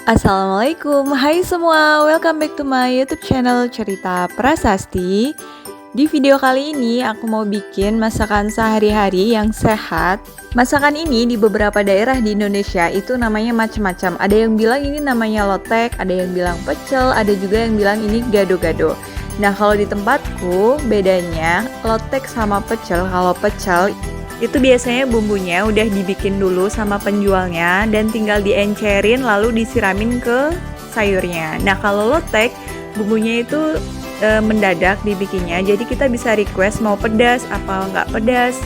Assalamualaikum, hai semua, welcome back to my YouTube channel Cerita Prasasti. Di video kali ini aku mau bikin masakan sehari-hari yang sehat. Masakan ini di beberapa daerah di Indonesia itu namanya macam-macam. Ada yang bilang ini namanya lotek, ada yang bilang pecel, ada juga yang bilang ini gado-gado. Nah, kalau di tempatku bedanya lotek sama pecel. Kalau pecel itu biasanya bumbunya udah dibikin dulu sama penjualnya dan tinggal diencerin lalu disiramin ke sayurnya. Nah, kalau lotek bumbunya itu mendadak dibikinnya, jadi kita bisa request mau pedas apa nggak pedas,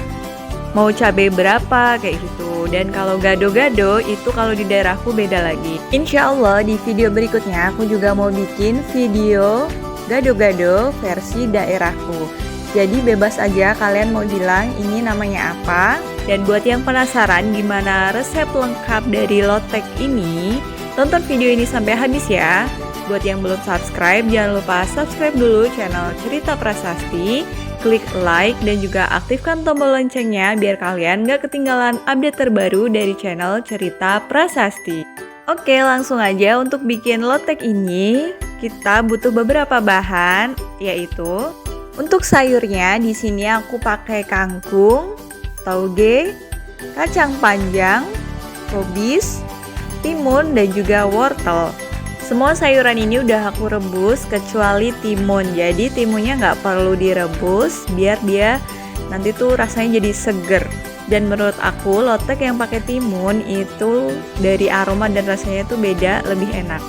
mau cabai berapa kayak gitu. Dan kalau gado-gado itu kalau di daerahku beda lagi. Insya Allah di video berikutnya aku juga mau bikin video gado-gado versi daerahku. Jadi bebas aja kalian mau bilang ini namanya apa. Dan buat yang penasaran gimana resep lengkap dari lotek ini, tonton video ini sampai habis ya. Buat yang belum subscribe, jangan lupa subscribe dulu channel Cerita Prasasti, klik like dan juga aktifkan tombol loncengnya biar kalian gak ketinggalan update terbaru dari channel Cerita Prasasti. Oke, langsung aja untuk bikin lotek ini kita butuh beberapa bahan, yaitu untuk sayurnya di sini aku pakai kangkung, tauge, kacang panjang, kobis, timun dan juga wortel. Semua sayuran ini udah aku rebus kecuali timun. Jadi timunnya nggak perlu direbus biar dia nanti tuh rasanya jadi seger. Dan menurut aku lotek yang pakai timun itu dari aroma dan rasanya tuh beda, lebih enak.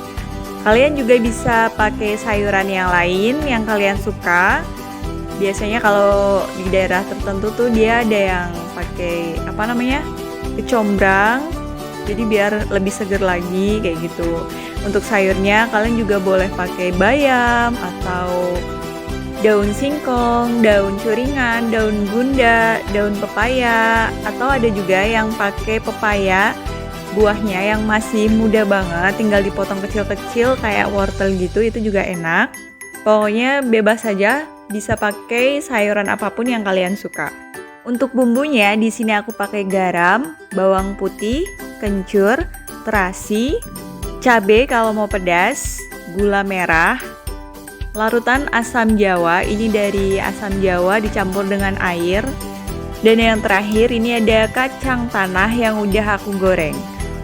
Kalian juga bisa pakai sayuran yang lain yang kalian suka. Biasanya kalau di daerah tertentu tuh dia ada yang pakai kecombrang, jadi biar lebih seger lagi kayak gitu. Untuk sayurnya kalian juga boleh pakai bayam atau daun singkong, daun curingan, daun gunda, daun pepaya, atau ada juga yang pakai pepaya buahnya yang masih muda banget, tinggal dipotong kecil-kecil kayak wortel gitu, itu juga enak. Pokoknya bebas saja. Bisa pakai sayuran apapun yang kalian suka. Untuk bumbunya di sini aku pakai garam, bawang putih, kencur, terasi, cabai kalau mau pedas, gula merah, larutan asam jawa. Ini dari asam jawa dicampur dengan air. Dan yang terakhir ini ada kacang tanah yang udah aku goreng.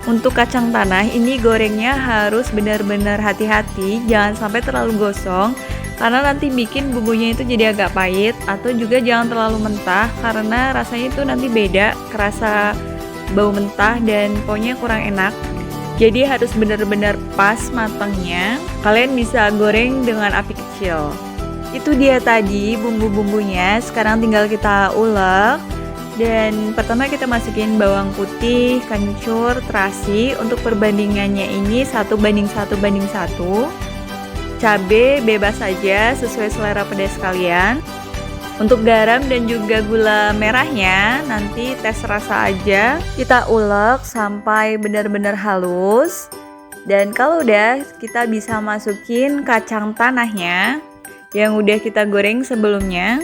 Untuk kacang tanah ini gorengnya harus benar-benar hati-hati, jangan sampai terlalu gosong. Karena nanti bikin bumbunya itu jadi agak pahit, atau juga jangan terlalu mentah karena rasanya itu nanti beda, kerasa bau mentah dan pokoknya kurang enak. Jadi harus benar-benar pas matangnya. Kalian bisa goreng dengan api kecil. Itu dia tadi bumbu-bumbunya, sekarang tinggal kita ulek. Dan pertama kita masukin bawang putih, kencur, terasi. Untuk perbandingannya ini 1:1:1. Cabai bebas saja sesuai selera pedas kalian. Untuk garam dan juga gula merahnya nanti tes rasa aja. Kita ulek sampai benar-benar halus. Dan kalau udah, kita bisa masukin kacang tanahnya yang udah kita goreng sebelumnya.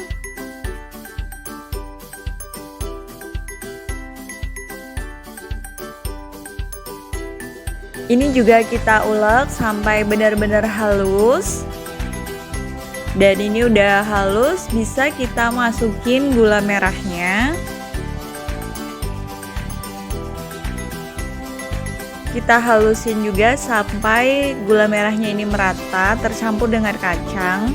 Ini juga kita ulek sampai benar-benar halus. Dan ini udah halus, bisa kita masukin gula merahnya. Kita halusin juga sampai gula merahnya ini merata, tercampur dengan kacang.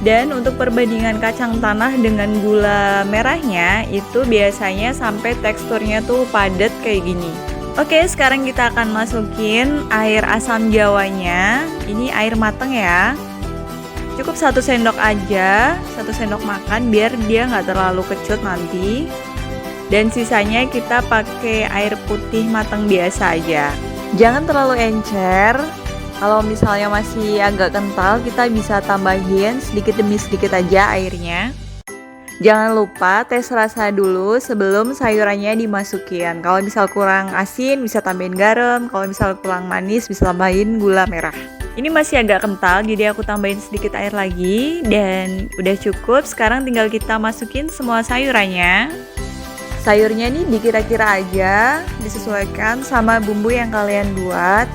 Dan untuk perbandingan kacang tanah dengan gula merahnya itu biasanya sampai teksturnya tuh padat kayak gini. Oke, sekarang kita akan masukin air asam jawanya. Ini air mateng ya. Cukup 1 sendok aja, 1 sendok makan biar dia nggak terlalu kecut nanti. Dan sisanya kita pakai air putih mateng biasa aja. Jangan terlalu encer. Kalau misalnya masih agak kental, kita bisa tambahin sedikit demi sedikit aja airnya. Jangan lupa tes rasa dulu sebelum sayurannya dimasukin. Kalau misal kurang asin bisa tambahin garam, kalau misal kurang manis bisa tambahin gula merah. Ini masih agak kental jadi aku tambahin sedikit air lagi dan udah cukup. Sekarang tinggal kita masukin semua sayurannya. Sayurnya nih dikira-kira aja, disesuaikan sama bumbu yang kalian buat.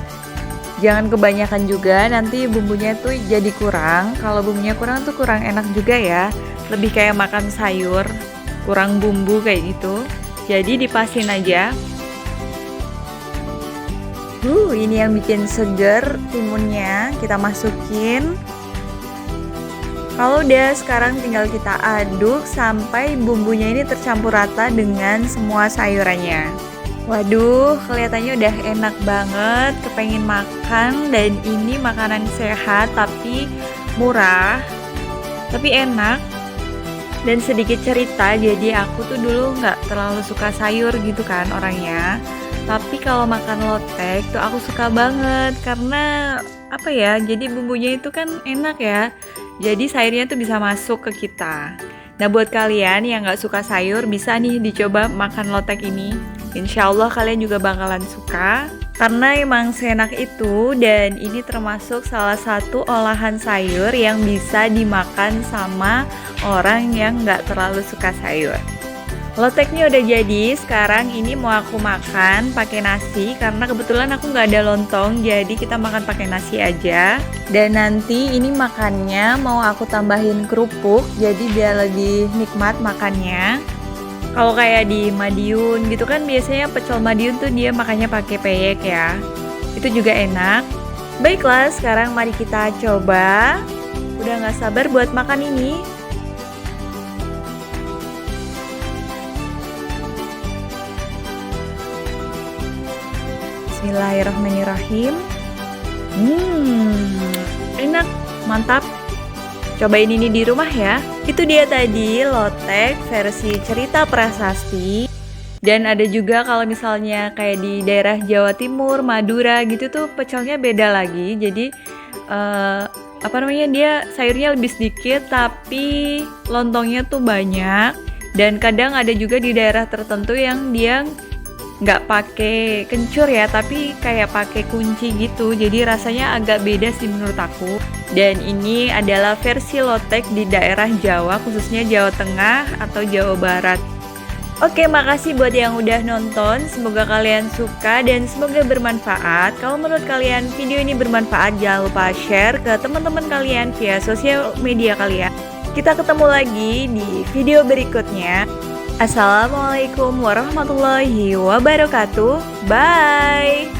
Jangan kebanyakan juga, nanti bumbunya tuh jadi kurang. Kalau bumbunya kurang tuh kurang enak juga ya. Lebih kayak makan sayur, kurang bumbu kayak gitu. Jadi dipasin aja. Ini yang bikin seger timunnya. Kita masukin. Kalau udah, sekarang tinggal kita aduk sampai bumbunya ini tercampur rata dengan semua sayurannya. Waduh, kelihatannya udah enak banget, kepengen makan. Dan ini makanan sehat tapi murah, tapi enak. Dan sedikit cerita, jadi aku tuh dulu nggak terlalu suka sayur gitu kan orangnya. Tapi kalau makan lotek tuh aku suka banget, karena apa ya, jadi bumbunya itu kan enak ya. Jadi sayurnya tuh bisa masuk ke kita. Nah, buat kalian yang nggak suka sayur, bisa nih dicoba makan lotek ini. Insya Allah kalian juga bakalan suka, karena emang seenak itu. Dan ini termasuk salah satu olahan sayur yang bisa dimakan sama orang yang nggak terlalu suka sayur. Loteknya udah jadi, sekarang ini mau aku makan pakai nasi, karena kebetulan aku nggak ada lontong, jadi kita makan pakai nasi aja. Dan nanti ini makannya mau aku tambahin kerupuk, jadi biar lebih nikmat makannya. Kalau kayak di Madiun gitu kan, biasanya pecel Madiun tuh dia makannya pakai peyek ya. Itu juga enak. Baiklah, sekarang mari kita coba. Udah gak sabar buat makan ini. Bismillahirrahmanirrahim. Enak, mantap. Cobain ini di rumah ya. Itu dia tadi lotek versi cerita prasasti. Dan ada juga kalau misalnya kayak di daerah Jawa Timur, Madura gitu tuh pecelnya beda lagi. Jadi dia sayurnya lebih sedikit tapi lontongnya tuh banyak. Dan kadang ada juga di daerah tertentu yang dia nggak pakai kencur ya, tapi kayak pakai kunci gitu. Jadi rasanya agak beda sih menurut aku. Dan ini adalah versi lotek di daerah Jawa, khususnya Jawa Tengah atau Jawa Barat. Oke, makasih buat yang udah nonton. Semoga kalian suka dan semoga bermanfaat. Kalau menurut kalian video ini bermanfaat, jangan lupa share ke teman-teman kalian via sosial media kalian. Kita ketemu lagi di video berikutnya. Assalamualaikum warahmatullahi wabarakatuh. Bye.